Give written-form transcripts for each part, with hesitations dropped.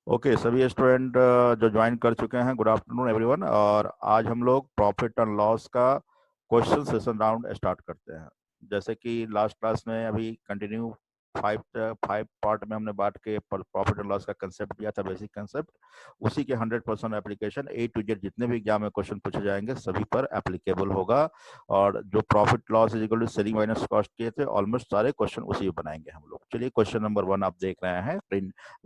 Okay सभी student जो join कर चुके हैं, गुड आफ्टरनून एवरीवन। और आज हम लोग प्रॉफिट एंड लॉस का क्वेश्चन सेशन राउंड स्टार्ट करते हैं। जैसे कि लास्ट क्लास में अभी कंटिन्यू फाइव फाइव पार्ट में हमने बांट के प्रॉफिट एंड लॉस का कंसेप्ट दिया था, बेसिक कंसेप्ट। उसी के 100% एप्लीकेशन ए टू जेड जितने भी एग्जाम में क्वेश्चन पूछे जाएंगे सभी पर एप्लीकेबल होगा। और जो profit loss is equal to selling minus cost किए थे, ऑलमोस्ट सारे क्वेश्चन उसी में बनाएंगे हम लोग। चलिए क्वेश्चन नंबर 1 आप देख रहे हैं,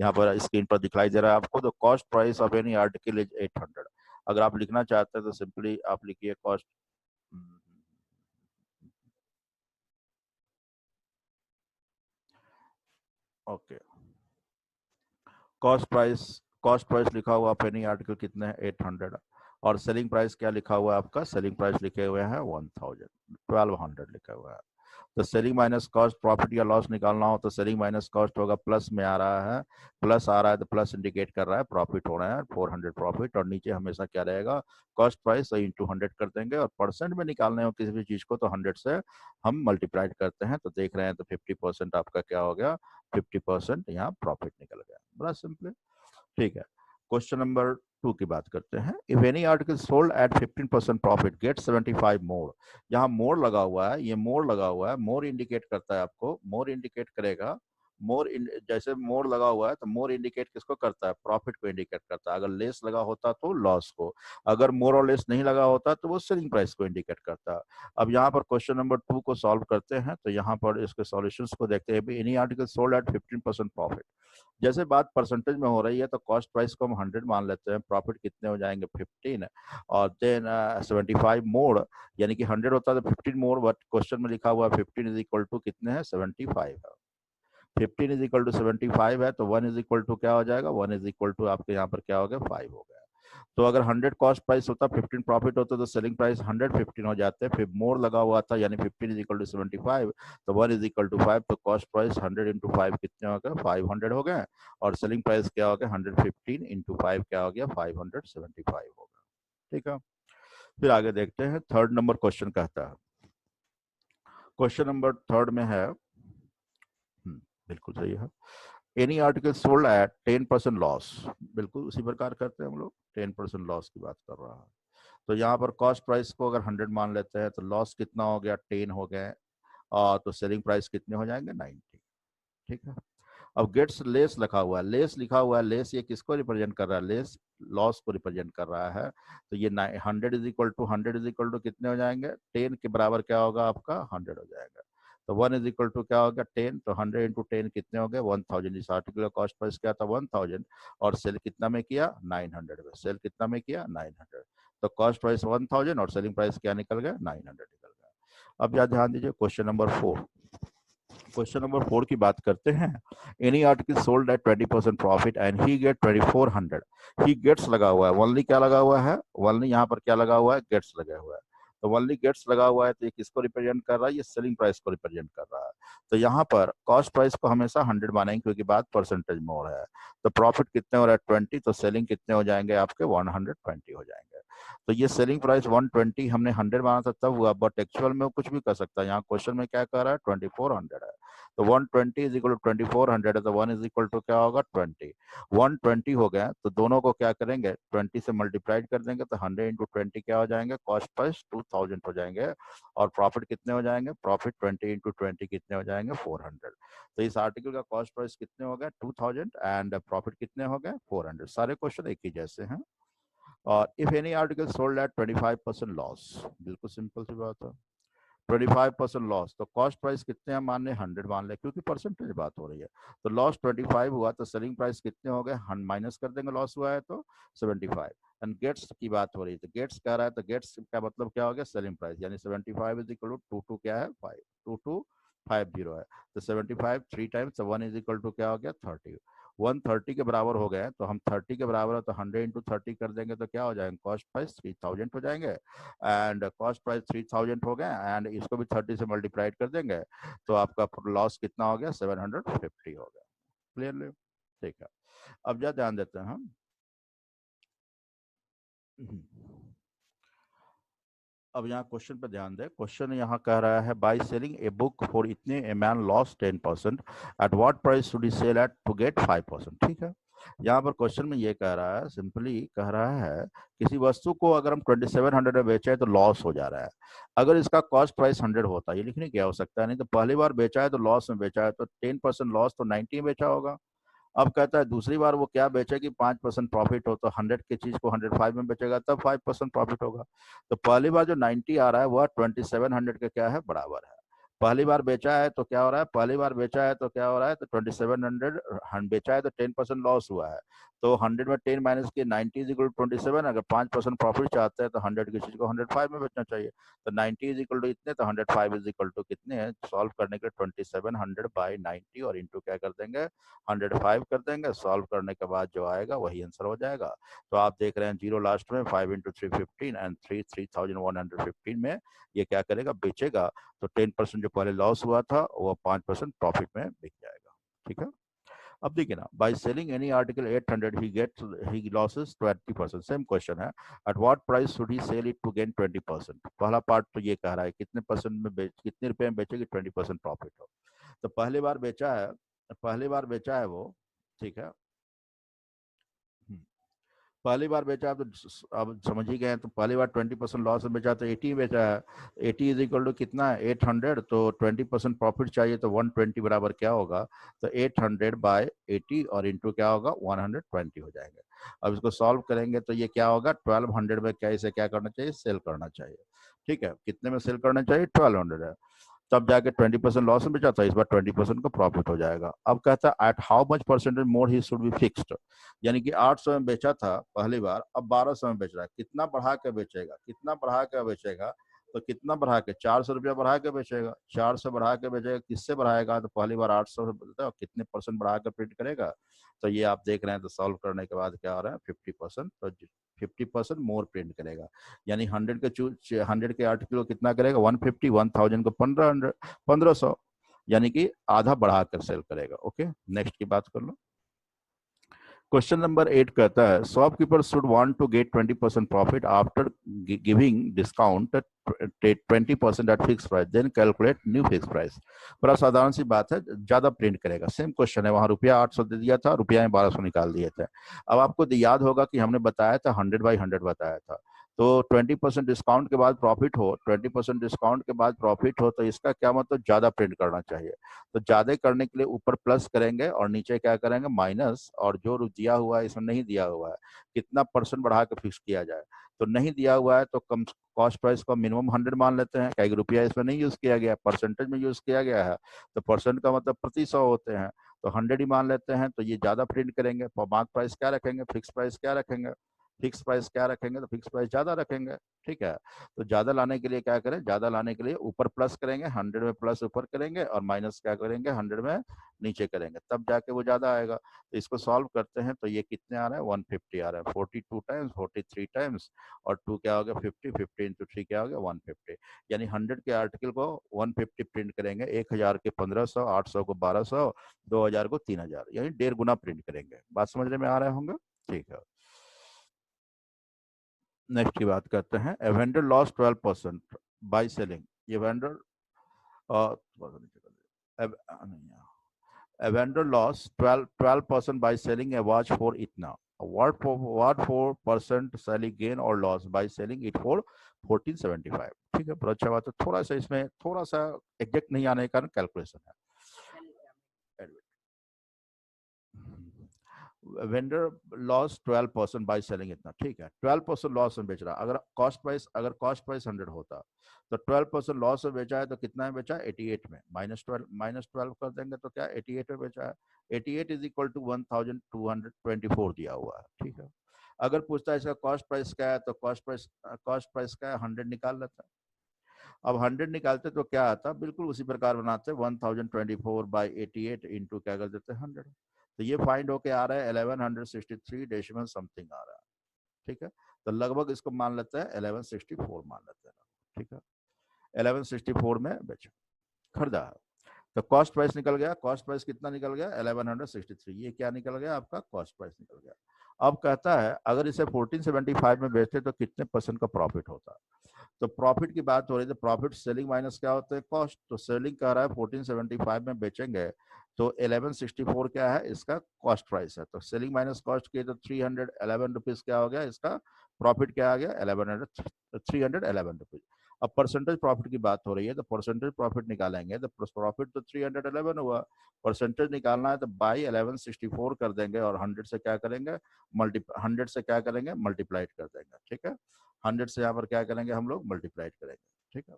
यहाँ पर स्क्रीन पर दिखाई दे रहा है आपको। The cost price of any article is 800। अगर आप लिखना चाहते हैं तो सिंपली आप लिखिए कॉस्ट। ओके, कॉस्ट प्राइस लिखा हुआ आप एनी आर्टिकल कितने हैं 800। और सेलिंग प्राइस क्या लिखा हुआ है आपका? सेलिंग प्राइस लिखे हुए हैं 1000, 1200 लिखा हुआ है। तो सेलिंग माइनस कॉस्ट, प्रॉफिट या लॉस निकालना हो तो सेलिंग माइनस कॉस्ट होगा, प्लस में आ रहा है, प्लस आ रहा है तो प्लस इंडिकेट कर रहा है प्रॉफिट हो रहा है 400 प्रॉफिट। और नीचे हमेशा क्या रहेगा? कॉस्ट प्राइस इंटू 100 कर देंगे। और परसेंट में निकालने हो किसी भी चीज को तो 100 से हम मल्टीप्लाइड करते हैं। तो देख रहे हैं तो 50% आपका क्या हो गया? 50% यहाँ प्रॉफिट निकल गया। बड़ा सिंपल, ठीक है। क्वेश्चन नंबर 2 की बात करते हैं। If any article sold at 15% profit get 75 more. यहाँ मोर लगा हुआ है, ये मोर लगा हुआ है, मोर इंडिकेट करता है आपको, मोर इंडिकेट करेगा। जैसे मोर लगा हुआ है तो मोर इंडिकेट किसको करता है? प्रॉफिट को इंडिकेट करता है। अगर लेस लगा होता तो लॉस को, अगर मोर और लेस नहीं लगा होता तो वो सेलिंग प्राइस को इंडिकेट करता है। अब यहाँ पर क्वेश्चन नंबर 2 को सॉल्व करते हैं तो यहाँ पर इसके सॉल्यूशंस को देखते हैं। Any article sold at 15% profit, जैसे बात परसेंटेज में हो रही है तो कॉस्ट प्राइस को हम 100 मान लेते हैं, प्रॉफिट कितने हो जाएंगे 15, और देन 75 मोड़, यानी कि 100 होता है तो 15 मोड़, बट क्वेश्चन में लिखा हुआ 15 इज इक्वल टू कितने हैं? 75 है। 15 इज इक्वल टू 75 है तो 1 इज इक्वल टू क्या हो जाएगा? 1 इज इक्वल टू आपके यहाँ पर क्या हो गया? 5 हो गया। तो अगर 100 कॉस्ट प्राइस होता, 15 प्रॉफिट होता तो सेलिंग प्राइस 115 हो जाते। फिर मोर लगा हुआ था यानी 15 इज इक्वल टू 75, तो 1 इज इक्वल टू 5, तो कॉस्ट प्राइस 100 इंटू 5 कितने हो गए? 500 हो गए। और सेलिंग प्राइस क्या हो गया? 115 इंटू 5 क्या हो गया? 575 हो गया। ठीक है, फिर आगे देखते हैं। थर्ड नंबर क्वेश्चन कहता है, क्वेश्चन नंबर थर्ड में है, बिल्कुल सही है। Any article sold eight 10% loss, बिल्कुल उसी प्रकार करते हैं हम लोग, 10% लॉस की बात कर रहा है। तो यहाँ पर कॉस्ट प्राइस को अगर 100 मान लेते हैं तो लॉस कितना हो गया? 10 हो गए। और तो सेलिंग प्राइस कितने हो जाएंगे? 90। ठीक है। अब गेट्स लेस लिखा हुआ है, लेस लिखा हुआ है, लेस ये किसको रिप्रेजेंट कर रहा है? लेस लॉस को रिप्रेजेंट कर रहा है। तो ये 100 is equal to 100 is equal to कितने हो जाएंगे? 10 के बराबर क्या होगा आपका? 100 हो जाएगा। तो 1 इज इक्वल टू क्या हो गया? 10। तो 100 इंटू 10 कितने हो गए? 1000। इस आर्टिकल का कॉस्ट प्राइस क्या था? 1000। और सेल कितना में किया? 900 में। सेल कितना में किया? 900। तो कॉस्ट प्राइस 1000 और सेलिंग प्राइस क्या निकल गया? 900 निकल गया। अब यहाँ ध्यान दीजिए, क्वेश्चन नंबर 4, क्वेश्चन नंबर 4 की बात करते हैं। Any article sold at 20% profit and he get 2400। He gets लगा हुआ है, वनली क्या लगा हुआ है? वनली यहाँ पर क्या लगा हुआ है? गेट्स लगा हुआ है। तो वनली गेट्स लगा हुआ है तो ये किसको रिप्रेजेंट कर रहा है? ये सेलिंग प्राइस को रिप्रेजेंट कर रहा है। तो यहाँ पर कॉस्ट प्राइस को हमेशा 100 मानेंगे क्योंकि बात परसेंटेज में हो रहा है। तो प्रॉफिट कितने हो रहा है? 20। तो सेलिंग कितने हो जाएंगे आपके? 120 हो जाएंगे। तो ये सेलिंग प्राइस 120 हमने 100 माना था तब हुआ, बट एक्चुअल में वो कुछ भी कर सकता है। यहाँ क्वेश्चन में क्या कर रहा है? 2400 है। तो 120 इज इक्वल टू 2400 है तो 1 इज इक्वल टू क्या होगा? 20। 120 हो गया तो दोनों को क्या करेंगे? 20 से मल्टीप्लाइड कर देंगे तो 100 इंटू 20 क्या हो जाएंगे? कॉस्ट प्राइस 2000 हो जाएंगे। और प्रॉफिट कितने हो जाएंगे? प्रॉफिट 20 इंटू 20 कितने हो जाएंगे? 400। तो इस आर्टिकल का कॉस्ट प्राइस कितने हो गए? 2000 एंड प्रॉफिट कितने हो गए? 400। सारे क्वेश्चन एक ही जैसे हैं। और if any article sold eight 25% loss, बिल्कुल सिंपल सी बात है। 25% लॉस, तो कॉस्ट प्राइस कितने हम मान ले? 100 मान ले क्योंकि परसेंटेज बात हो रही है। तो लॉस 25 हुआ तो सेलिंग प्राइस कितने हो गए? माइनस कर देंगे, लॉस हुआ है तो 75। एंड गेट्स की बात हो रही है तो गेट्स कह रहा है तो गेट्स का मतलब क्या हो गया? सेलिंग प्राइस, यानी 75 इज इक्वल टू 22 क्या है? 5, 2250 है। तो 75 3 टाइम्स, 1 इज इक्वल टू क्या हो गया? 30। 130 के बराबर हो गए तो हम 30 के बराबर है तो 100 इंटू 30 कर देंगे तो क्या हो जाएंगे? कॉस्ट प्राइस 3000 हो जाएंगे। एंड कॉस्ट प्राइस 3000 हो गए एंड इसको भी 30 से मल्टीप्लाइड कर देंगे तो आपका लॉस कितना हो गया? 750 हो गया। क्लियरली? ठीक है। अब जा ध्यान देते हैं हम। अब यहाँ क्वेश्चन पे ध्यान दें। क्वेश्चन यहाँ कह रहा है by selling a book for इतने a man loss 10%, at what price should he sell at to get 5%? ठीक है। यहाँ पर क्वेश्चन में ये कह रहा है, सिंपली कह रहा है किसी वस्तु को अगर हम 2700 में बेचे तो लॉस हो जा रहा है। अगर इसका कॉस्ट प्राइस 100 होता, ये लिखने की आवश्यकता नहीं, तो पहली बार बेचा है तो लॉस में बेचा है, तो 10% लॉस तो 90 में बेचा होगा। अब कहता है दूसरी बार वो क्या बेचेगी, 5% प्रॉफिट हो, तो 100 की चीज को 105 में बेचेगा, तब 5% प्रॉफिट होगा। तो पहली बार जो 90 आ रहा है वह 2700 के क्या है, बराबर है। पहली बार बेचा है तो क्या हो रहा है, पहली बार बेचा है तो क्या हो रहा है, तो 2700 बेचा है तो 10% लॉस हुआ है। तो 100 में 10 माइनस के 90 इज इक्वल टू 27। अगर 5% प्रॉफिट चाहते हैं तो 100 की चीज को 105 में बेचना चाहिए। तो 90 इज इक्वल टू इतने, तो 105 इज इक्वल टू कितने हैं, सॉल्व करने के लिए 2700 बाई 90 और इंटू क्या कर देंगे, 105 कर देंगे। सॉल्व करने के बाद जो आएगा वही आंसर हो जाएगा। तो आप देख रहे हैं जीरो लास्ट में, 5 इंटू 315 एंड 3115 में ये क्या करेगा, बेचेगा। तो 10% जो पहले लॉस हुआ था वो 5% प्रॉफिट में बिक जाएगा। ठीक है। अब देखिए ना, by selling any article 800 he losses 20%। Same question है, at what price should he sell it to gain 20%। पहला पार्ट तो ये कह रहा है कितने परसेंट में कितने रुपए में बेचेगी 20% प्रॉफिट हो। तो पहली बार बेचा है, पहली बार बेचा है वो, ठीक है। पहली बार बेचा तो अब समझ ही गए, तो पहली बार 20% लॉस में बेचा तो 80 बेचा है। 80 इज इक्वल टू कितना है, 800। तो 20% प्रॉफिट चाहिए तो 120 बराबर क्या होगा, तो 800 बाय 80 और इंटू क्या होगा, 120 हो जाएंगे। अब इसको सॉल्व करेंगे तो ये क्या होगा, 1200 में क्या इसे क्या करना चाहिए, सेल करना चाहिए। ठीक है, कितने में सेल करना चाहिए, 1200 है। तब जाके 20% लॉस में बेचा था, इस बार 20% का प्रॉफिट हो जाएगा। अब कहता है at how much percentage more he should be fixed. यानी कि 800 में बेचा था पहली बार, अब 1200 में बेच रहा है, कितना बढ़ा के बेचेगा, कितना बढ़ा के बेचेगा, तो कितना बढ़ा के, 400 रुपया बढ़ा के बेचेगा। 400 बढ़ा के बेचेगा, किससे बढ़ाएगा, तो पहली बार 800 से बोलते हैं, कितने परसेंट बढ़ा कर प्रिंट करेगा। तो ये आप देख रहे हैं, तो सॉल्व करने के बाद क्या हो रहा है, 50%। तो 50% मोर प्रिंट करेगा। यानी 100 के आर्टिकल को कितना करेगा, 150, 1000 को 1500, यानी कि आधा बढ़ाकर सेल करेगा। ओके, नेक्स्ट की बात कर लो। क्वेश्चन नंबर 8 कहता है shopkeeper should want to get 20% profit after giving discount 20% at fix price, then calculate new fix price. बड़ा साधारण सी बात है, ज्यादा प्रिंट करेगा। सेम क्वेश्चन है, वहां रुपया 800 दे दिया था, रुपया में 1200 निकाल दिए थे। अब आपको याद होगा कि हमने बताया था 100/100 बताया था। तो 20% डिस्काउंट के बाद प्रॉफिट हो, 20% डिस्काउंट के बाद प्रॉफिट हो, तो इसका क्या मतलब, ज्यादा प्रिंट करना चाहिए। तो ज्यादा करने के लिए ऊपर प्लस करेंगे और नीचे क्या करेंगे, माइनस। और जो दिया हुआ है इसमें नहीं दिया हुआ है, कितना परसेंट बढ़ा के फिक्स किया जाए। तो नहीं दिया हुआ है तो कम कॉस्ट प्राइस को मिनिमम 100 मान लेते हैं, क्या रुपया इसमें नहीं यूज किया गया, परसेंटेज में यूज किया गया है। तो परसेंट का मतलब प्रति 100 होते हैं, तो 100 ही मान लेते हैं। तो ये ज्यादा प्रिंट करेंगे। मार्क प्राइस क्या रखेंगे, फिक्स प्राइस क्या रखेंगे, फिक्स प्राइस क्या रखेंगे, तो फिक्स प्राइस ज्यादा रखेंगे। ठीक है। तो ज्यादा लाने के लिए क्या करें, ज्यादा लाने के लिए ऊपर प्लस करेंगे, 100 में प्लस ऊपर करेंगे और माइनस क्या करेंगे, 100 में नीचे करेंगे, तब जाके वो ज्यादा आएगा। तो इसको सॉल्व करते हैं तो ये कितने आ रहा है, 150 आ रहा है। 42 टाइम्स, 43 टाइम्स और 2 क्या हो गया, 50, 50 इंटू 3 क्या हो गया, 150। यानी 100 के आर्टिकल को 150 प्रिंट करेंगे, 1000 के 1500, 800 को 1200, 2000 को 3000, यानी 1.5 गुना प्रिंट करेंगे। बात समझने में आ रहे होंगे। ठीक है, नेक्स्ट की बात करते हैं। A vendor loss 12% by selling. ये vendor a vendor lost 12% by selling a watch for itna. What 4% selling gain or loss by selling it for 1475। ठीक है, पर अच्छा बात है, थोड़ा सा इसमें थोड़ा सा एग्जैक्ट नहीं आने का कैलकुलेशन है। वेंडर लॉस 12% बाय सेलिंग इतना। ठीक है, 12% लॉस में बेच रहा। अगर कॉस्ट प्राइस 100 होता तो 12% लॉस में बेचा है, तो कितना में बेचा, 88 में। -12 कर देंगे तो क्या, 88 में बेचा है। 88 इज इक्वल टू 1224 दिया हुआ है। ठीक है। अगर पूछता है इसका कॉस्ट प्राइस क्या है, तो कॉस्ट प्राइस क्या है, 100 निकाल लेता है। अब 100 निकालते तो क्या आता, बिल्कुल उसी प्रकार बनाते, 1024/88 इंटू क्या कर देते हैं, 100। तो ये फाइंड होके आ रहा है 1163 डेसिमल समथिंग आ रहा है। ठीक है, तो लगभग इसको मान लेते हैं 1164 मान लेते हैं। ठीक है, 1164 में बेचा, खरीदा है। तो कॉस्ट प्राइस निकल गया, कॉस्ट प्राइस कितना निकल गया, 1163। ये क्या निकल गया, आपका कॉस्ट प्राइस निकल गया। अब कहता है अगर इसे 1475 में बेचते तो कितने परसेंट का प्रॉफिट होता। तो प्रॉफिट की बात हो रही है, तो प्रॉफिट सेलिंग माइनस क्या होता है, कॉस्ट। तो सेलिंग कह रहा है 1475 में बेचेंगे तो 1164 क्या है इसका कॉस्ट प्राइस है। तो सेलिंग माइनस कॉस्ट के तो 311 रुपीज क्या हो गया इसका प्रॉफिट क्या आ गया 311 रुपीज। अब परसेंटेज प्रॉफिट की बात हो रही है तो परसेंटेज प्रॉफिट निकालेंगे तो प्रॉफिट तो 311 हुआ, परसेंटेज निकालना है तो बाई 1164 कर देंगे और 100 से क्या करेंगे 100 से क्या करेंगे मल्टीप्लाइड कर देंगे। ठीक है, 100 से यहाँ पर क्या करेंगे हम लोग मल्टीप्लाइड करेंगे। ठीक है,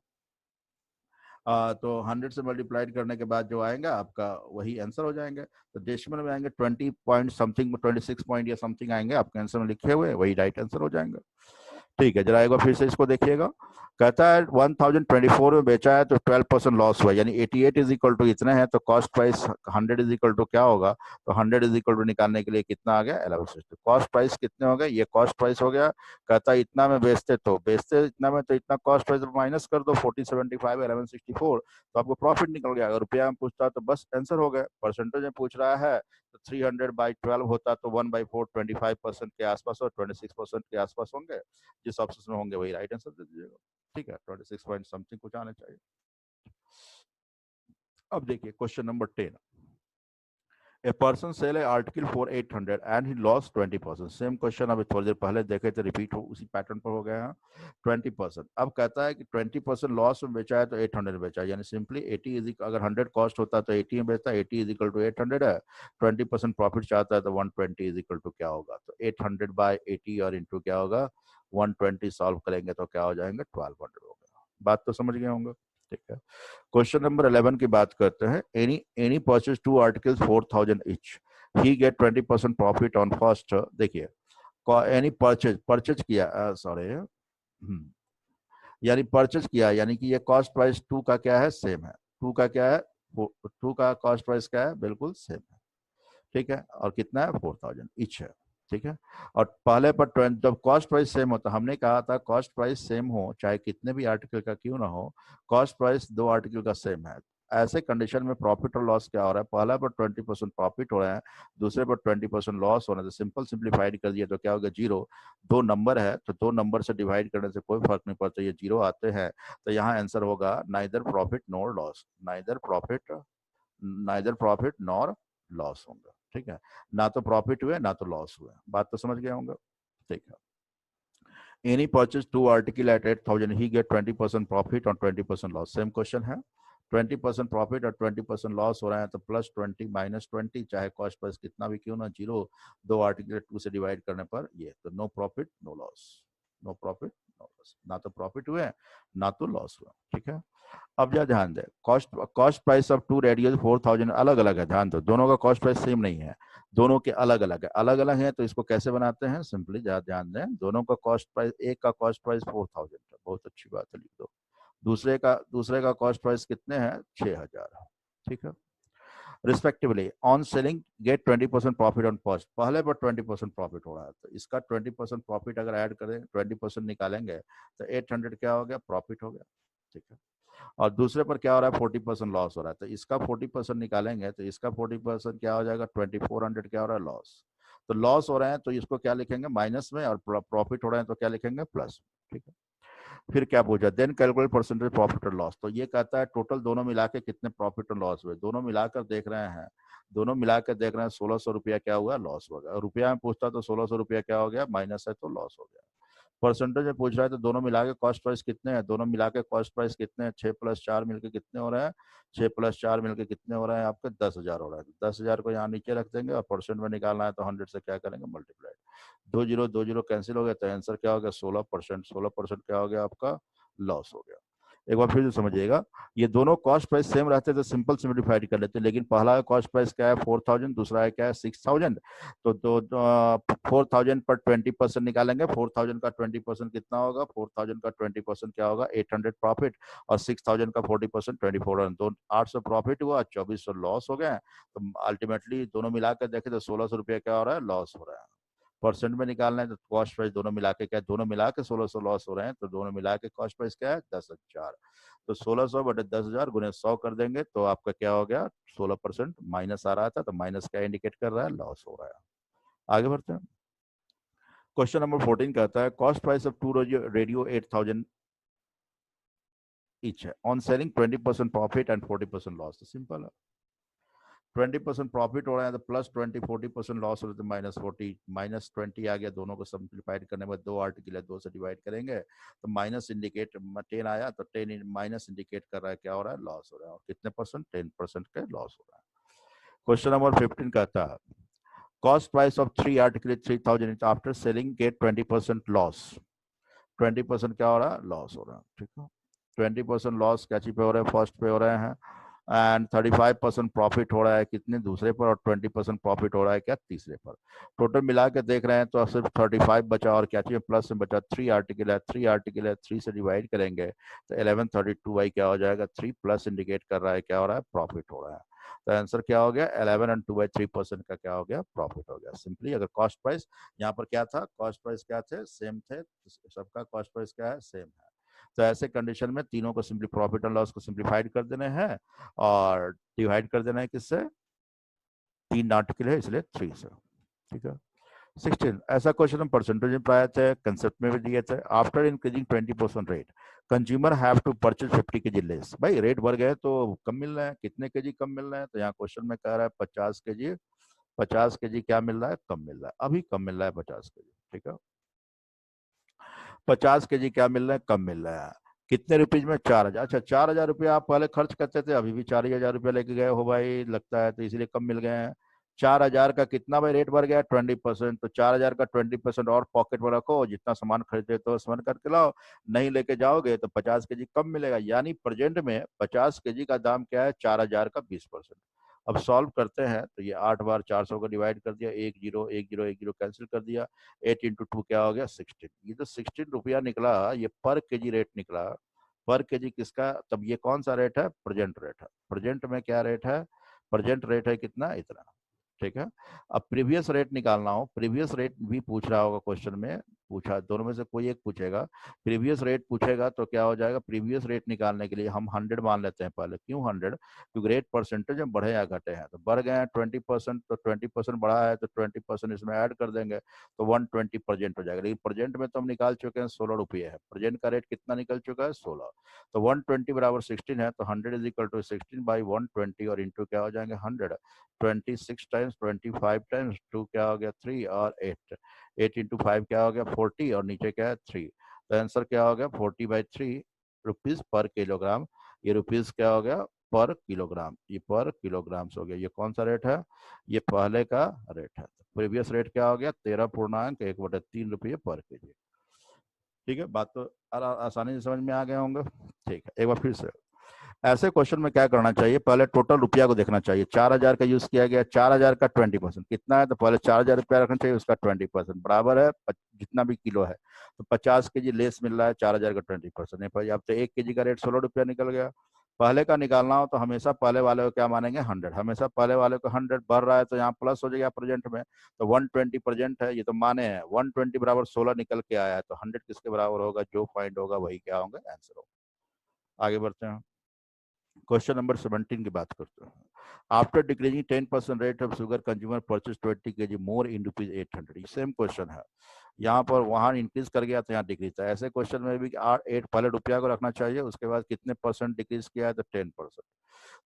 तो 100 से मल्टीप्लाइड करने के बाद जो आएगा आपका वही आंसर हो जाएंगे। तो डेसिमल में आएंगे 20 पॉइंट समथिंग 26 पॉइंट या समथिंग आएंगे आपके आंसर में लिखे हुए, वही राइट आंसर हो जाएंगे। ठीक है, जरा एक बार फिर से इसको देखिएगा। कहता है 1024 में बेचा है तो 12% लॉस हुआ, यानी 88 इज इक्वल टू इतने हैं, तो cost price 100 is equal to क्या होगा, तो 100 इज इक्वल टू निकालने के लिए कितना आ गया 1160। कॉस्ट प्राइस कितने हो गए, ये कॉस्ट प्राइस हो गया। कहता है इतना में बेचते तो बेचते इतना में, तो इतना कॉस्ट प्राइस माइनस कर दो 1475 1164, तो आपको प्रॉफिट निकल गया। अगर रुपया में पूछता तो बस आंसर हो गया। परसेंटेज में पूछ रहा है तो 300/12 होता तो 1/4 25% के आसपास और 26% के आसपास होंगे, जिस ऑप्शन में होंगे वही राइट आंसर दे दीजिएगा। ठीक है, 26 पॉइंट समथिंग कुछ आना चाहिए। अब देखिए question number 10, a person sell a article for 800 and he loss 20%। Same question अभी थोड़ी देर पहले देखे थे, रिपीट हो उसी पैटर्न पर हो गया है। 20%, अब कहता है कि 20% लॉस में बेचा है तो 800 में बेचा है, यानी सिंपली 80 इज, अगर 100 कॉस्ट होता तो 80 में बेचता, 80 इज इक्वल टू 800 है। 20% प्रॉफिट चाहता है तो 120 इज इक्वल टू क्या होगा, तो 800/80 और इंटू क्या होगा 120, सॉल्व करेंगे तो क्या हो जाएंगे 1200 होगा। बात तो समझ गए होंगे। ठीक है, क्वेश्चन नंबर 11 की बात करते हैं। Any purchase 2 articles 4000 each, he get 20% profit on first. देखिए एनी परचेज किया, सॉरी, यानी परचेज किया, यानी कि ये कॉस्ट प्राइस 2 का क्या है सेम है, 2 का क्या है 2 का कॉस्ट प्राइस क्या है बिल्कुल सेम है। ठीक है, और कितना है 4000 ईच है। ठीक है, और पहले पर 20, जब कॉस्ट प्राइस सेम होता, हमने कहा था कॉस्ट प्राइस सेम हो चाहे कितने भी आर्टिकल का क्यों ना हो, कॉस्ट प्राइस 2 आर्टिकल का सेम है। ऐसे कंडीशन में प्रॉफिट और लॉस क्या हो रहा है, पहला पर 20% प्रॉफिट हो रहा है, दूसरे पर 20% लॉस हो रहा है, तो सिंपल सिंप्लीफाइड कर दिया तो क्या होगा 0। 2 नंबर है तो 2 नंबर से डिवाइड करने से कोई फर्क नहीं पड़ता, ये 0 आते हैं, तो यहाँ आंसर होगा neither profit nor loss, neither profit nor loss होंगे। ठीक है, ना तो प्रॉफिट हुए ना तो लॉस हुए, बात तो समझ गए होंगे। ठीक है, एनी परचेज 2 आर्टिकल एट 8000, ही गेट 20% प्रॉफिट और 20% लॉस। सेम क्वेश्चन है, 20% प्रॉफिट और 20% लॉस हो रहा है, तो +20 -20, चाहे कॉस्ट प्राइस कितना भी क्यों ना 0, 2 आर्टिकल 2 से डिवाइड करने पर ये, तो no profit no loss, no profit no loss, ना तो प्रॉफिट हुए ना तो लॉस हुआ। ठीक है, अब यह ध्यान दें, कॉस्ट प्राइस ऑफ 2 रेडियो 4000 अलग अलग है, ध्यान दो, दोनों का कॉस्ट प्राइस सेम नहीं है, दोनों के अलग अलग है, अलग अलग है। तो इसको कैसे बनाते हैं, सिंपली ध्यान दें, दोनों का कॉस्ट प्राइस, एक का कॉस्ट प्राइस 4000 है, बहुत अच्छी बात है, लिख दो। दूसरे का कॉस्ट प्राइस कितने हैं 6000। ठीक है, respectively on selling get 20% profit on cost, पहले पर 20% प्रॉफिट हो रहा है, तो इसका 20% प्रॉफिट अगर ऐड करें 20% निकालेंगे तो 800 क्या हो गया प्रॉफिट हो गया। ठीक है, और दूसरे पर क्या हो रहा है 40% लॉस हो रहा है, तो इसका 40% निकालेंगे तो इसका 40% क्या हो जाएगा 2400 क्या हो रहा है लॉस। तो लॉस हो रहे हैं तो इसको क्या लिखेंगे माइनस में, और प्रॉफिट हो रहे हैं तो क्या लिखेंगे प्लस। ठीक है, फिर क्या पूछा, देन कैलकुलेट परसेंटेज प्रॉफिट और लॉस, तो ये कहता है टोटल दोनों मिला के कितने प्रॉफिट और लॉस हुए, दोनों मिलाकर देख रहे हैं, 1600 रुपया क्या हुआ लॉस हो गया। रुपया में पूछता तो 1600 रुपया क्या हो गया माइनस है तो लॉस हो गया। परसेंटेज में पूछ रहा है तो दोनों मिला के कॉस्ट प्राइस कितने हैं, दोनों मिला के कॉस्ट प्राइस कितने हैं, 6 + 4 मिलके कितने हो रहे हैं, 6 + 4 मिलके कितने हो रहे हैं आपके 10,000 हो रहा है। 10,000 को यहाँ नीचे रख देंगे और परसेंट में निकालना है तो 100 से क्या करेंगे मल्टीप्लाइड, 2 0 कैंसिल हो गया, तो आंसर क्या हो गया 16%। 16% क्या हो गया आपका लॉस हो गया। एक बार फिर से समझिएगा, ये दोनों कॉस्ट प्राइस सेम रहते तो सिंपल सिम्प्लीफाइड कर लेते, लेकिन पहला कॉस्ट प्राइस क्या है 4000, दूसरा है क्या है 6000, तो 4000 पर 20% निकालेंगे, 4000 का 20% कितना होगा, 4000 का 20% क्या होगा 800 प्रॉफिट, और 6000 का 40% 2400, तो 800 प्रॉफिट हुआ 2400 लॉस हो गए। तो अल्टीमेटली दोनों मिलाकर देखें तो 1600 रुपया क्या हो रहा है लॉस हो रहा है। परसेंट में निकालना है तो कॉस्ट प्राइस दोनों मिला के क्या, दोनों मिला के 1600 लॉस हो रहे हैं, तो दोनों मिला के कॉस्ट प्राइस क्या है 10,000, तो 1600 बटे 10,000 गुने 100 कर देंगे तो आपका क्या हो गया 16% माइनस आ रहा था, तो माइनस क्या इंडिकेट कर रहा है लॉस हो रहा है। आगे बढ़ते हैं, क्वेश्चन नंबर 14 कहता है cost price of 2 radio 8000 each है, on selling 20% profit and 40% loss. तो सिंपल है, 20% प्रॉफिट हो रहा है तो प्लस 20, 40% लॉस हो रहा है तो -40, -20 आ गया। दोनों को सिंप्लीफाइड करने के बाद 2 आर्टिकल है, 2 से डिवाइड करेंगे तो माइनस इंडिकेट 10 आया तो 10 माइनस इंडिकेट कर रहा है क्या हो रहा है, लॉस हो रहा है। और कितने परसेंट, 10% के लॉस हो रहा है। क्वेश्चन नंबर 15 कहता है cost price of 3 article 3000 after selling get 20% loss. 20% क्या हो रहा है, लॉस हो रहा है। ठीक है, 20% लॉस क्या चीज पे हो रहा है, फर्स्ट पे हो रहे हैं। एंड 35% प्रॉफिट हो रहा है कितने, दूसरे पर। और 20% प्रॉफिट हो रहा है क्या, तीसरे पर। टोटल मिला के देख रहे हैं तो सिर्फ 35 बचा और क्या चाहिए, प्लस में बचा 3 आर्टिकल है। 3 आर्टिकल है, 3 से डिवाइड करेंगे तो 1132 बाई क्या हो जाएगा, 3 प्लस इंडिकेट कर रहा है क्या हो रहा है, प्रॉफिट हो रहा है। तो आंसर क्या हो गया, 11 and 2/3% का क्या हो गया, प्रॉफिट हो गया। सिंपली अगर कॉस्ट प्राइस यहाँ पर क्या था, कॉस्ट प्राइस क्या थे, सेम थे, सबका कॉस्ट प्राइस क्या है, सेम है। तो ऐसे कंडीशन में तीनों को सिंपली प्रॉफिट एंड लॉस को सिंप्लीफाइड कर देने हैं और डिवाइड कर देना है किससे, 3 आर्टिकल है इसलिए 3 से। ठीक है, 16 ऐसा क्वेश्चन हम परसेंटेज में पढ़ाए थे, कंसेप्ट में भी दिए थे। After increasing 20% rate consumer have to purchase 50 kg less. भाई रेट बढ़ गए तो कम मिल रहा है, कितने केजी कम मिल रहा है, तो यहाँ क्वेश्चन में कह रहा है 50 kg। 50 kg क्या मिल रहा है, कम मिल रहा है, अभी कम मिल रहा है 50 kg। ठीक है, 50 kg क्या मिल रहा है, कम मिल रहा है। कितने रुपीज में, 4000। अच्छा 4000 रुपया आप पहले खर्च करते थे, अभी भी 4000 रुपया लेके गए हो भाई, लगता है तो इसलिए कम मिल गए हैं। 4000 का कितना भाई रेट बढ़ गया, 20%। तो 4000 का 20% और पॉकेट में रखो, जितना सामान खरीदते तो सामान करके लाओ। नहीं लेके जाओगे तो 50 kg कम मिलेगा। यानी प्रेजेंट में 50 kg का दाम क्या है, 4000 का 20%। अब सॉल्व करते हैं तो ये 8 बार 400 को डिवाइड कर दिया, 1 जीरो 1 जीरो 1 जीरो कैंसिल कर दिया, 8 इंटू 2 क्या हो गया, 16। ये जो 16 रुपया निकला ये पर केजी रेट निकला। पर केजी किसका, तब ये कौन सा रेट है, प्रेजेंट रेट है। प्रेजेंट में क्या रेट है, प्रेजेंट रेट है कितना, इतना। ठीक है, अब प्रीवियस रेट निकालना हो, प्रीवियस रेट भी पूछ रहा होगा क्वेश्चन में, पूछा दोनों में से कोई एक पूछेगा। प्रीवियस रेट पूछेगा तो क्या हो जाएगा, प्रीवियस रेट निकालने के लिए हम 100 मान लेते हैं पहले। क्यों 100, क्योंकि रेट परसेंटेज में बढ़े या घटे हैं, तो बढ़ गए हैं 20%, तो 20% बढ़ा है तो 20% इसमें ऐड कर देंगे तो 120 प्रेजेंट हो जाएगा। लेकिन प्रेजेंट में तो हम निकाल चुके हैं 16 रुपये है, प्रेजेंट का रेट कितना निकल चुका है, 16। तो 120 बराबर 16 है, तो 100 इज इक्वल टू 16 बाई 120 और इंटू क्या हो जाएंगे 100। 26 टाइम्स 25 टाइम्स 2 क्या हो गया 3 और 8। 8 इंटू 5 क्या हो गया 40 और नीचे क्या है 3। तो आंसर क्या हो गया 40/3 रुपीज पर किलोग्राम। ये रुपीज क्या हो गया, पर किलोग्राम, ये पर किलोग्राम हो गया। ये कौन सा रेट है, ये पहले का रेट है। प्रीवियस रेट क्या हो गया 13.1 रुपये पर केजी। ठीक है, बात तो आसानी से समझ में आ गए होंगे। ठीक है, एक बार फिर से ऐसे क्वेश्चन में क्या करना चाहिए, पहले टोटल रुपया को देखना चाहिए। 4000 का यूज किया गया, 4000 का 20% कितना है, तो पहले 4000 रुपया रखना चाहिए, उसका 20% बराबर है जितना भी किलो है। तो 50 kg लेस मिल रहा है, 4000 का 20% नहीं भाई। अब तो 1 kg का रेट 16 रुपया निकल गया। पहले का निकालना हो तो हमेशा पहले वाले को क्या मानेंगे 100, हमेशा पहले वाले को 100 बढ़ रहा है तो यहाँ प्लस हो जाएगा प्रेजेंट में। तो 120 प्रेजेंट है, ये तो माने हैं 120 बराबर 16 निकल के आया है, तो 100 किसके बराबर होगा, जो पॉइंट होगा वही क्या होगा, आंसर होगा। आगे बढ़ते हैं, क्वेश्चन नंबर 17 की बात करते हैं। After decreasing 10% rate of sugar consumer purchase 20 kg more in rupees 800। Same question है, यहाँ पर वहां इंक्रीज कर गया तो यहाँ डिक्रीज था। ऐसे क्वेश्चन में भी 8 पहले रुपया को रखना चाहिए, उसके बाद कितने परसेंट डिक्रीज किया है तो 10%।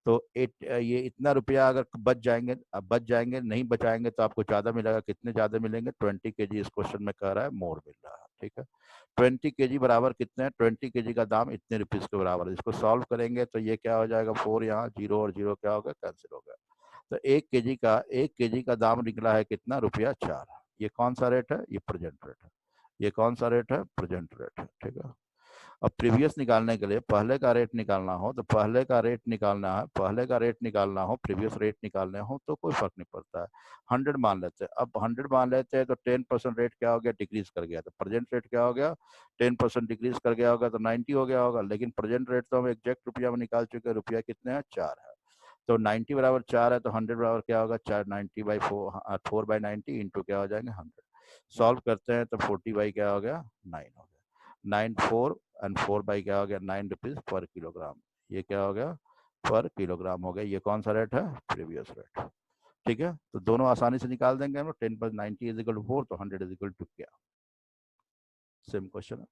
तो ये इतना रुपया अगर बच जाएंगे, अब बच जाएंगे, नहीं बचाएंगे तो आपको ज्यादा मिलेगा। कितने ज्यादा मिलेंगे, 20 kg इस क्वेश्चन में कह रहा है मोर मिल रहा है। ठीक है, 20 kg बराबर कितने हैं, 20 kg का दाम इतने रुपीज के बराबर है। इसको सॉल्व करेंगे तो ये क्या हो जाएगा 4, यहाँ 0 और 0 क्या होगा, कैंसिल हो गया। तो 1 kg का दाम निकला है कितना, रुपया 4। ये कौन सा रेट है, ये प्रेजेंट रेट है। ये कौन सा रेट है, प्रेजेंट रेट है। ठीक है, अब प्रीवियस निकालने के लिए पहले का रेट निकालना हो तो पहले का रेट निकालना है, पहले का रेट निकालना हो, प्रीवियस रेट निकालने हो तो कोई फर्क नहीं पड़ता है। 100 मान लेते हैं, अब 100 मान लेते हैं तो 10% रेट क्या हो गया, डिक्रीज कर गया। तो प्रेजेंट रेट क्या हो गया, 10% डिक्रीज कर गया होगा तो 90 हो गया होगा। लेकिन प्रेजेंट रेट तो हम एग्जैक्ट रुपया में निकाल चुके हैं, रुपया कितने हैं, 4 है। तो 90 बराबर 4 है, तो 100 बराबर क्या होगा, 4 90/4 4/90 इंटू क्या हो जाएंगे 100। सॉल्व करते हैं तो 40 बाई क्या हो गया 9 हो गया। 9 4 एंड 4 बाई क्या हो गया 9 रुपीज पर किलोग्राम। ये क्या हो गया, पर किलोग्राम हो गया। ये कौन सा रेट है, प्रीवियस रेट। ठीक है, तो दोनों आसानी से निकाल देंगे हम लोग। 10 + 90 इज इक्वल टू 4, तो 100 इज इक्वल टू क्या, सेम क्वेश्चन है।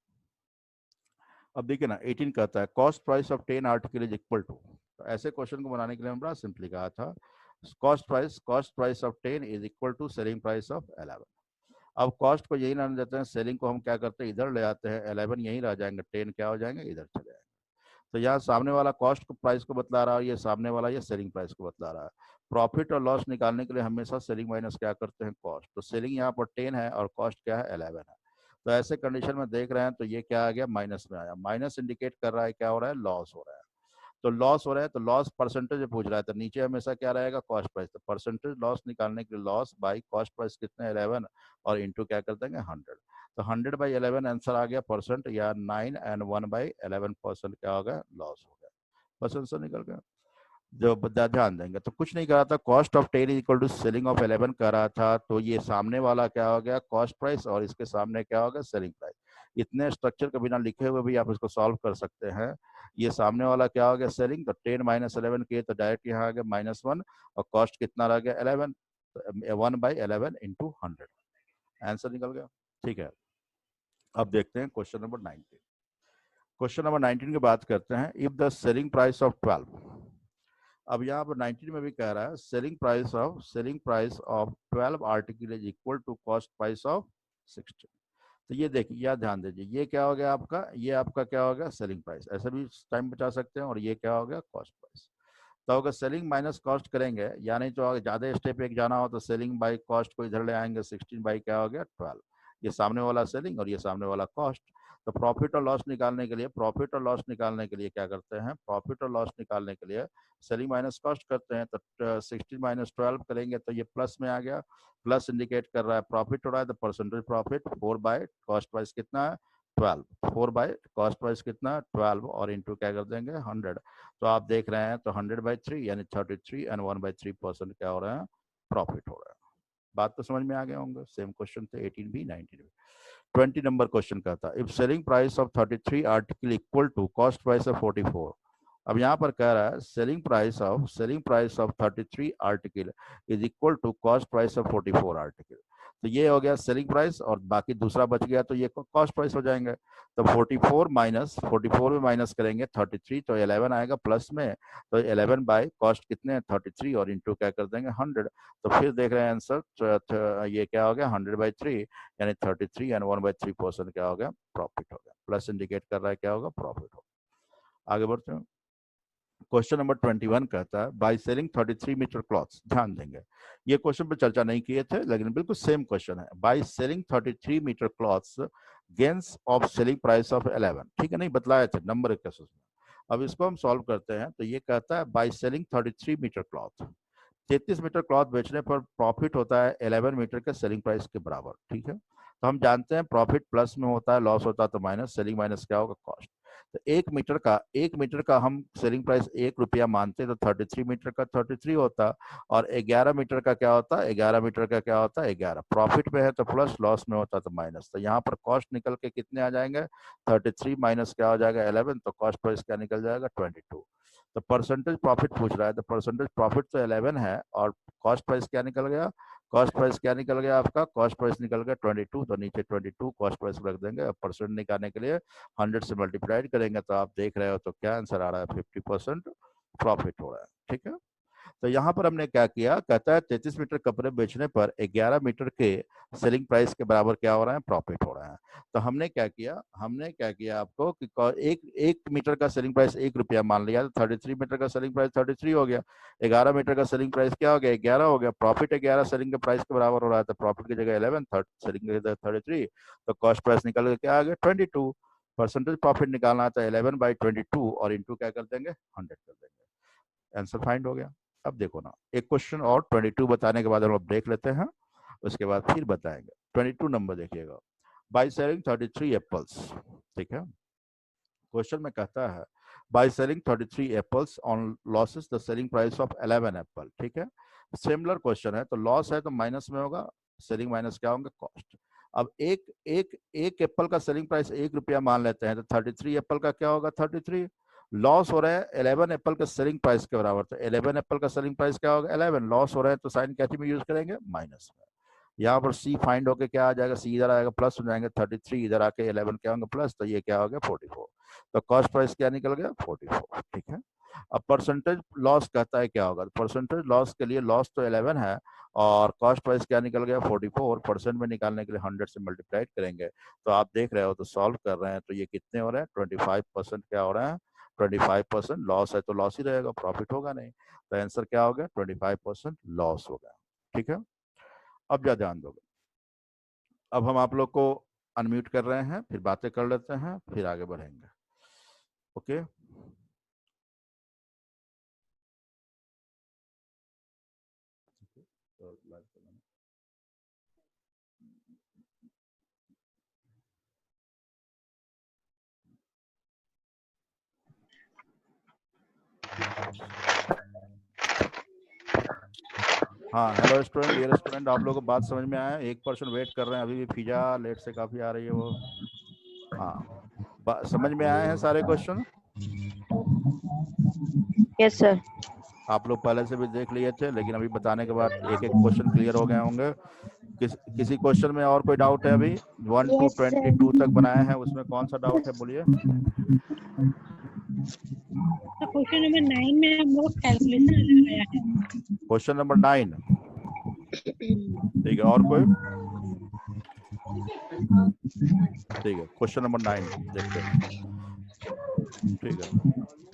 अब देखिए ना 18 कहता है cost price of 10 article is equal to. तो ऐसे क्वेश्चन को बनाने के लिए हम बड़ा सिंपली कहा था, cost price of 10 is equal to selling price of 11। अब कॉस्ट को यही रहने देते हैं, सेलिंग को हम क्या करते हैं इधर ले आते हैं, 11 यहीं रह जाएंगे, 10 क्या हो जाएंगे इधर चले जाएंगे। तो यहाँ सामने वाला कॉस्ट को प्राइस को बतला रहा है, ये सामने वाला ये सेलिंग प्राइस को बतला रहा है। प्रॉफिट और लॉस निकालने के लिए हमेशा सेलिंग माइनस क्या करते हैं कॉस्ट। तो सेलिंग यहाँ पर 10 है और कॉस्ट क्या है 11 है। तो ऐसे कंडीशन में देख रहे हैं तो ये क्या आ गया माइनस में आया। माइनस इंडिकेट कर रहा है क्या हो रहा है लॉस हो रहा है। तो लॉस हो रहा है तो लॉस परसेंटेज पूछ रहा है, तो नीचे हमेशा क्या रहेगा कॉस्ट प्राइस। तो परसेंटेज लॉस निकालने के लिए लॉस बाई कॉस्ट प्राइस कितने 11 और इंटू क्या कर देंगे 100। तो 100/11 आंसर आ गया परसेंट, या 9 and 1/11% क्या हो गया लॉस हो गया। बस आंसर निकल गया। जो ध्यान देंगे तो कुछ नहीं करा था, cost of 10 equal to selling of 11 कर रहा था। तो ये सामने वाला क्या हो गया कॉस्ट प्राइस और इसके सामने क्या होगा सेलिंग प्राइस। इतने स्ट्रक्चर के बिना लिखे हुए भी आप इसको सॉल्व कर सकते हैं। ये सामने वाला क्या हो गया सेलिंग, तो 10 - 11 किए तो डायरेक्ट यहाँ आ गया -1 और कॉस्ट कितना रह गया 11, तो 1/11 इंटू 100 आंसर निकल गया। ठीक है, अब देखते हैं क्वेश्चन नंबर 19। क्वेश्चन नंबर 19 की बात करते हैं। If the selling price of 12, अब यहाँ पर 19 में भी कह रहा है selling price of 12 article is equal to cost price of 16। तो ये देखिए, यह ध्यान दीजिए, ये क्या हो गया आपका, ये आपका क्या हो गया सेलिंग प्राइस, ऐसे भी टाइम बचा सकते हैं। और ये क्या हो गया कॉस्ट प्राइस। तो अगर सेलिंग माइनस कॉस्ट करेंगे, यानी तो अगर ज्यादा स्टेप एक जाना हो तो सेलिंग बाई कॉस्ट को इधर ले आएंगे, 16 बाई क्या हो गया 12। ये सामने वाला सेलिंग और ये सामने वाला कॉस्ट। तो प्रॉफिट और लॉस निकालने के लिए क्या करते हैं, प्रॉफिट और लॉस निकालने के लिए सेलिंग माइनस कॉस्ट करते हैं। तो 16 - 12 करेंगे तो ये प्लस में आ गया, प्लस इंडिकेट कर रहा है प्रॉफिट हो रहा है, तो परसेंटेज प्रॉफिट 4/कॉस्ट प्राइस कितना है 12, 4/कॉस्ट प्राइस कितना 12 और इंटू क्या कर देंगे 100। तो आप देख रहे हैं तो 100/3 यानी 33 and 1/3% क्या हो रहा है प्रॉफिट हो रहा है। बात तो समझ में आ गया होंगे। सेम क्वेश्चन थे 18 भी 19 भी। 20 नंबर क्वेश्चन का था, if selling price of 33 article equal to cost price of 44। अब यहाँ पर कह रहा है selling price of 33 article is equal to cost price of 44 article. तो ये हो गया सेलिंग प्राइस और बाकी दूसरा बच गया तो ये कॉस्ट प्राइस हो जाएंगे। तो 44 में माइनस करेंगे 33 तो 11 आएगा प्लस में। तो 11 बाय कॉस्ट कितने 33 और इंटू क्या कर देंगे 100। तो फिर देख रहे हैं आंसर, ये क्या हो गया 100/3 यानी 33 and 1/3% क्या हो गया प्रॉफिट हो गया। प्लस इंडिकेट कर रहा है क्या होगा प्रॉफिट होगा। आगे बढ़ते हैं। क्वेश्चन नंबर 21 कहता है बाय सेलिंग 33 मीटर क्लॉथ्स। ध्यान देंगे, ये क्वेश्चन पे चर्चा नहीं किए थे लेकिन बिल्कुल सेम क्वेश्चन है। By selling 33 metre clothes gains of selling price of 11। ठीक है, नहीं बतलाए थे नंबर के केसेस में। अब इसको हम सॉल्व करते हैं तो ये कहता है by selling 33 metre cloth, 33 metre cloth बेचने पर प्रॉफिट होता है 11 मीटर के सेलिंग प्राइस के बराबर। ठीक है, तो हम जानते हैं प्रॉफिट प्लस में होता है, लॉस होता है तो माइनस, सेलिंग माइनस क्या होगा कॉस्ट। तो 1 मीटर का हम सेलिंग प्राइस 1 रुपया मानते तो 33 मीटर का 33 होता और 11 मीटर का क्या होता, 11 मीटर का क्या होता 11। प्रॉफिट में है तो प्लस, लॉस में होता तो माइनस। तो यहाँ पर कॉस्ट निकल के कितने आ जाएंगे 33 माइनस क्या हो जाएगा 11, तो कॉस्ट प्राइस क्या निकल जाएगा 22। तो परसेंटेज प्रॉफिट पूछ रहा है, तो परसेंटेज प्रॉफिट तो 11 है और कॉस्ट प्राइस क्या निकल गया, कॉस्ट प्राइस क्या निकल गया आपका, कॉस्ट प्राइस निकल गया 22। तो नीचे 22 कॉस्ट प्राइस रख देंगे। परसेंट निकालने के लिए 100 से मल्टीप्लाइड करेंगे तो आप देख रहे हो तो क्या आंसर आ रहा है 50% प्रॉफिट हो रहा है। ठीक है, तो यहाँ पर हमने क्या किया, कहता है 33 मीटर कपड़े बेचने पर 11 मीटर के सेलिंग प्राइस के बराबर क्या हो रहा है प्रॉफिट हो रहा है। तो हमने क्या किया आपको कि एक मीटर का सेलिंग प्राइस 1 रुपया मान लिया, तो 33 मीटर का सेलिंग प्राइस 33 हो गया, 11 मीटर का सेलिंग प्राइस क्या हो गया 11 हो गया, प्रॉफिट 11 सेलिंग के प्राइस के बराबर हो रहा है, तो प्रॉफिट की जगह 11, सेलिंग की जगह 33, तो कॉस्ट प्राइस निकल के क्या आ गया 22। परसेंटेज प्रॉफिट निकालना था 11/22 और इंटू क्या कर देंगे 100 कर देंगे, आंसर फाइंड हो गया। अब देखो ना, एक क्वेश्चन और 22 बताने के बाद हम ब्रेक लेते हैं, उसके बाद फिर बताएंगे। 22 नंबर देखिएगा, बाय सेलिंग 33 एप्पल्स। ठीक है, क्वेश्चन में कहता है by selling 33 apples on losses the selling price of 11 Apple. ठीक है, सिमिलर क्वेश्चन है, तो लॉस है तो माइनस में होगा, सेलिंग माइनस क्या होंगे कॉस्ट। अब एक एप्पल का सेलिंग प्राइस 1 रुपया मान लेते हैं, तो 33 एप्पल का क्या होगा 33, लॉस हो रहा है 11 एप्पल के सेलिंग प्राइस के बराबर, तो 11 एप्पल का सेलिंग प्राइस क्या होगा 11, लॉस हो रहा है तो साइन कैसे में यूज करेंगे माइनस में। यहाँ पर सी फाइंड होके क्या आ जाएगा, सी इधर आएगा प्लस हो जाएंगे, 33 इधर आके 11 क्या होंगे प्लस, तो ये क्या हो गया 44। तो कॉस्ट प्राइस क्या निकल गया 44। ठीक है, अब परसेंटेज लॉस कहता है क्या होगा, परसेंटेज लॉस के लिए लॉस तो 11 है और कॉस्ट प्राइस क्या निकल गया 44%, में निकालने के लिए 100 से मल्टीप्लाई करेंगे। तो आप देख रहे हो तो सॉल्व कर रहे हैं तो ये कितने हो रहे हैं 25% क्या हो रहा है 25%। लॉस है तो लॉस ही रहेगा, प्रॉफिट होगा नहीं। तो आंसर क्या हो गया 25% लॉस हो गया। ठीक है, अब क्या ध्यान दोगे। अब हम आप लोग को अनम्यूट कर रहे हैं, फिर बातें कर लेते हैं, फिर आगे बढ़ेंगे। ओके हाँ हेलो स्टूडेंट, डियर स्टूडेंट, आप लोगों को बात समझ में आया। 1% वेट कर रहे हैं, अभी भी फिजा लेट से काफी आ रही है वो। हाँ समझ में आए हैं सारे क्वेश्चन। Yes sir. आप लोग पहले से भी देख लिए थे, लेकिन अभी बताने के बाद एक एक क्वेश्चन क्लियर हो गए होंगे। किसी क्वेश्चन में और कोई डाउट है? अभी 1 to 22 तक बनाए हैं, उसमें कौन सा डाउट है बोलिए। क्वेश्चन नंबर 9 में हम लोग कैलकुलेशन लगाया है। क्वेश्चन नंबर 9, ठीक है, और कोई? ठीक है, क्वेश्चन नंबर 9 देखते हैं। ठीक है,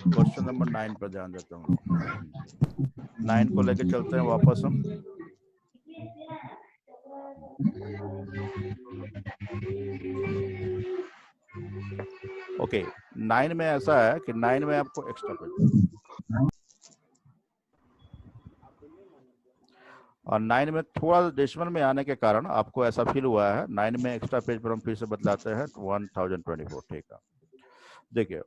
क्वेश्चन नंबर 9 पर ध्यान देते हैं हम लोग। 9 को लेके चलते हैं वापस हम। ओके 9 में ऐसा है कि 9 में आपको एक्स्ट्रा पेज, और 9 में थोड़ा डेसिमल में आने के कारण आपको ऐसा फील हुआ है। 9 में एक्स्ट्रा पेज पर हम फिर से बतलाते हैं 1024। ठीक है, देखिए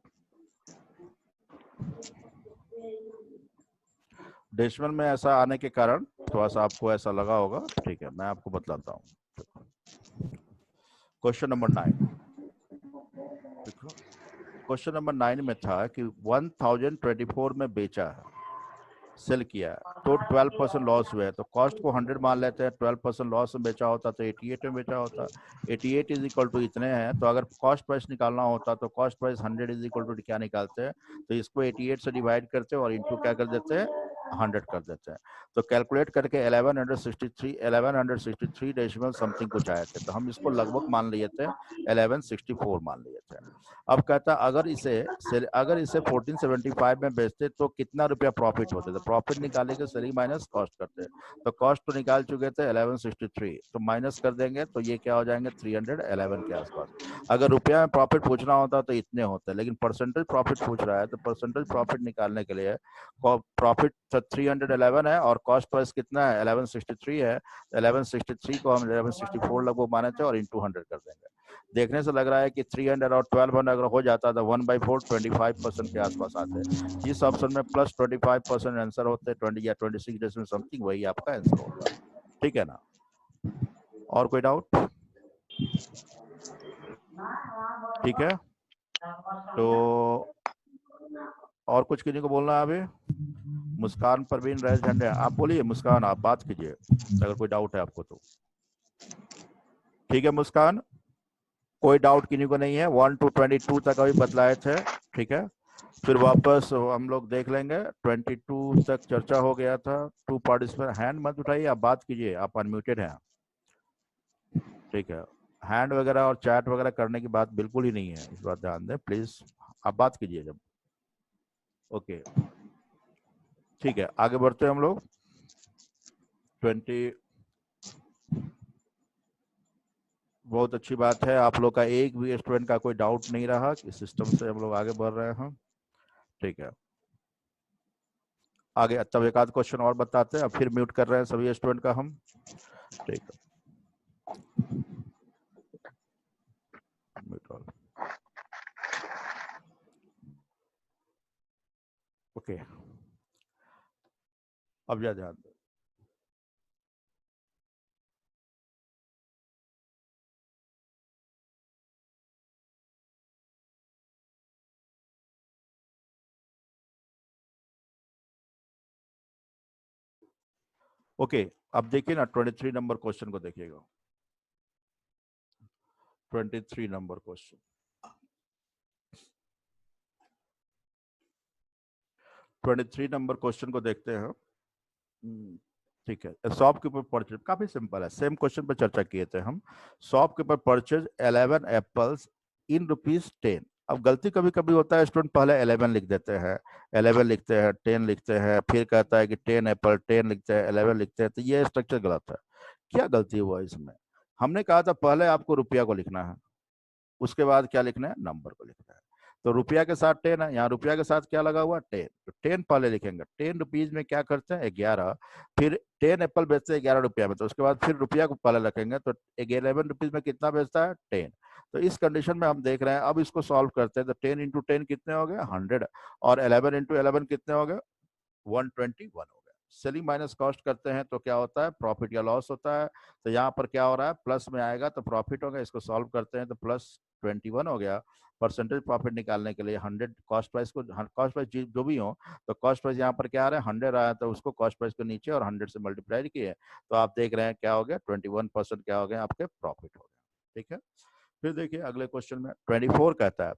डेसिमल में ऐसा आने के कारण थोड़ा सा आपको ऐसा लगा होगा। ठीक है, मैं आपको बतलाता हूँ। क्वेश्चन नंबर 9, क्वेश्चन नंबर 9 में था कि 1024 में बेचा है, सेल किया है, तो 12% लॉस हुआ है। तो कॉस्ट को 100 मान लेते हैं, 12% लॉस में बेचा होता तो 88 में बेचा होता। 88 इज इक्वल टू इतने हैं, तो अगर कॉस्ट प्राइस निकालना होता तो cost price 100 is equal to क्या निकालते हैं, तो इसको 88 से डिवाइड करते हैं और इंटू क्या कर देते हैं 100 कर देते हैं। तो कैलकुलेट करके 1163 डेसिमल समथिंग कुछ आए थे, तो हम इसको लगभग मान लिए थे 1164 मान लिए थे। अब कहता अगर इसे 1475 में बेचते तो कितना रुपया प्रॉफिट होते। तो प्रॉफिट निकाले के सेलिंग माइनस कॉस्ट करते, तो कॉस्ट तो निकाल चुके थे 1163, तो माइनस कर देंगे तो ये क्या हो जाएंगे 311 के आसपास। अगर रुपया में प्रॉफिट पूछना होता तो इतने होते, लेकिन परसेंटेज प्रॉफिट पूछ रहा है, तो परसेंटेज प्रॉफिट निकालने के लिए प्रॉफिट 311 है और कॉस्ट प्राइस कितना है 1163 है। 1163 को हम 1164 लगभग माने थे और इंटू 100 कर देंगे। देखने से लग रहा है कि 300 और 1200 अगर हो जाता तो 1/4 25% के आसपास आते। जिस ऑप्शन में प्लस 25% आंसर होते 20 या 26 डेसिमल समथिंग, वही आपका आंसर होता। ठीक है ना, और कोई डाउट? ठीक है, तो और कुछ किसी को बोलना है अभी? मुस्कान परवीन रेज हैंड है, आप बोलिए मुस्कान, आप बात कीजिए अगर कोई डाउट है आपको तो। ठीक है मुस्कान, कोई डाउट किसी को नहीं है। 1 to 22 तक अभी बतलाए थे। ठीक है, फिर वापस हम लोग देख लेंगे। 22 तक चर्चा हो गया था। 2 पार्टिसिपेंट, हैंड मत उठाइए, आप बात कीजिए, आप अनम्यूटेड हैं। ठीक है, हैंड वगैरह और चैट वगैरह करने की बात बिल्कुल ही नहीं है, इस बात ध्यान दें प्लीज, आप बात कीजिए जब। ओके ठीक है, आगे बढ़ते हैं हम लोग। 20 बहुत अच्छी बात है, आप लोग का एक भी स्टूडेंट का कोई डाउट नहीं रहा कि सिस्टम से हम लोग आगे बढ़ रहे हैं। ठीक है, आगे तब एक आध क्वेश्चन और बताते हैं, अब फिर म्यूट कर रहे हैं सभी स्टूडेंट का हम। ठीक है, ओके अब जा ध्यान दो। ओके अब देखिए ना 23 नंबर क्वेश्चन को देखिएगा। 23 नंबर क्वेश्चन, 23 नंबर क्वेश्चन को देखते हैं। ठीक है, शॉप के ऊपर परचेज काफी सिंपल है, सेम क्वेश्चन पर चर्चा किए थे हम। शॉप के ऊपर परचेज 11 एप्पल्स इन ₹10। अब गलती कभी कभी होता है, स्टूडेंट पहले 11 लिख देते हैं, 11 लिखते हैं, 10 लिखते हैं, फिर कहता है कि 10 एप्पल, 10 लिखते हैं, 11 लिखते हैं, तो ये स्ट्रक्चर गलत है। क्या गलती हुआ इसमें? हमने कहा था पहले आपको रुपया को लिखना है, उसके बाद क्या लिखना है, नंबर को लिखना है। तो रुपया के साथ 10 है, यहाँ रुपया के साथ क्या लगा हुआ, 10, तो 10 पहले लिखेंगे। 10 रुपीज में क्या करते हैं, 11, फिर 10 एप्पल बेचते हैं 11 रुपया में, तो उसके बाद फिर रुपया को पहले रखेंगे, तो 11 रुपीज में कितना बेचता है, 10। तो इस कंडीशन में हम देख रहे हैं, अब इसको सॉल्व करते हैं, तो 10 इंटू 10 कितने हो गए, 100, और 11 इंटू 11 कितने हो गए, 121 हो गया। सेलिंग माइनस कॉस्ट करते हैं तो क्या होता है, प्रॉफिट या लॉस होता है। तो यहाँ पर क्या हो रहा है, प्लस में आएगा तो प्रॉफिट होगा, इसको सॉल्व करते हैं तो +21 हो गया। परसेंटेज प्रॉफिट निकालने के लिए 100 कॉस्ट प्राइस को, कॉस्ट प्राइस जो भी हो, तो कॉस्ट प्राइस यहाँ पर क्या आ रहा है, 100 आया, तो उसको कॉस्ट प्राइस को नीचे और 100 से मल्टीप्लाई किए, तो आप देख रहे हैं क्या हो गया, 21% क्या हो गया, आपके प्रॉफिट हो गया। ठीक है, फिर देखिए अगले क्वेश्चन में 24 कहता है,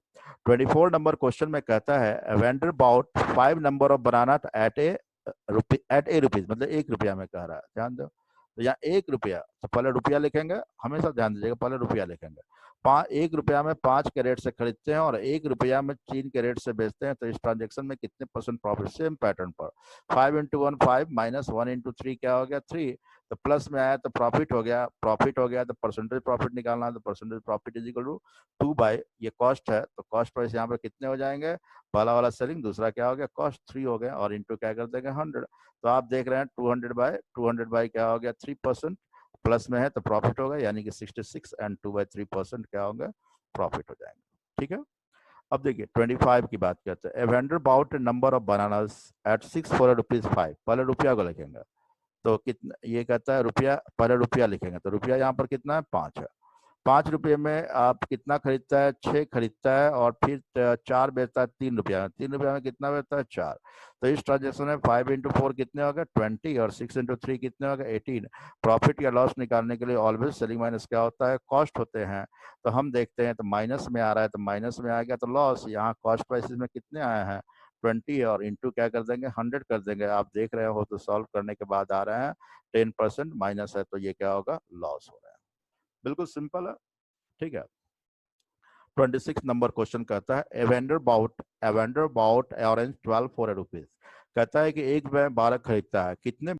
24 नंबर क्वेश्चन में कहता है vendor bought 5 number of banana at a rupees, मतलब 1 रुपया में कह रहा है, ध्यान दो। तो यहाँ 1 रुपया, तो पहले रुपया लिखेंगे, हमेशा ध्यान दीजिएगा, पहले रुपया लिखेंगे। 1 रुपया में 5 कैरेट से खरीदते हैं और 1 रुपया में 3 कैरेट से बेचते हैं, तो इस ट्रांजेक्शन में कितने % प्रॉफिट, सेम पैटर्न पर। 5 इंटू 1 5, माइनस 1 इंटू 3 क्या हो गया, 3, तो प्लस में आया तो प्रॉफिट हो गया, प्रॉफिट हो गया तो परसेंटेज प्रॉफिट निकालना है, तो percentage profit is equal to 2 by, ये कॉस्ट है, तो कॉस्ट प्राइस यहाँ पे कितने हो जाएंगे, पहला वाला सेलिंग, दूसरा क्या हो गया, कॉस्ट 3 हो गया, और इंटू क्या कर देंगे, 100। तो आप देख रहे हैं 200 बाय क्या हो गया, 3%, प्लस में है तो प्रॉफिट होगा, यानी कि 66, एंड 2/3% क्या होगा, प्रॉफिट हो जाएंगे। ठीक है, अब देखिए 25 की बात करते हैं। A vendor bought number of bananas at 6 for ₹5, पहले रुपया को लिखेंगे, तो कितना, ये कहता है रुपया, पहले रुपया लिखेंगे, तो रुपया यहाँ पर कितना है, 5 है। 5 रुपये में आप कितना खरीदता है, 6 खरीदता है, और फिर 4 बेचता है 3 रुपया में, 3 रुपया में कितना बेचता है, 4। तो इस ट्रांजेक्शन में 5 इंटू 4 कितने हो गए, 20, और 6 इंटू 3 कितने हो गए, 18। प्रॉफिट या लॉस निकालने के लिए ऑलवेज सेलिंग माइनस क्या होता है, कॉस्ट होते हैं। तो हम देखते हैं, तो माइनस में आ रहा है, तो माइनस में आ गया तो लॉस, यहाँ कॉस्ट प्राइसेस में कितने आए हैं, 20, और इंटू क्या कर देंगे, 100 कर देंगे। आप देख रहे हो, तो सॉल्व करने के बाद आ रहे हैं 10% माइनस है, तो ये क्या होगा, लॉस हो रहा है। बिल्कुल सिंपल है। ठीक है, 26 नंबर क्वेश्चन कहता है a vendor bought orange 12 for ₹, कहता है कि एक 12 खरीदता है, कितने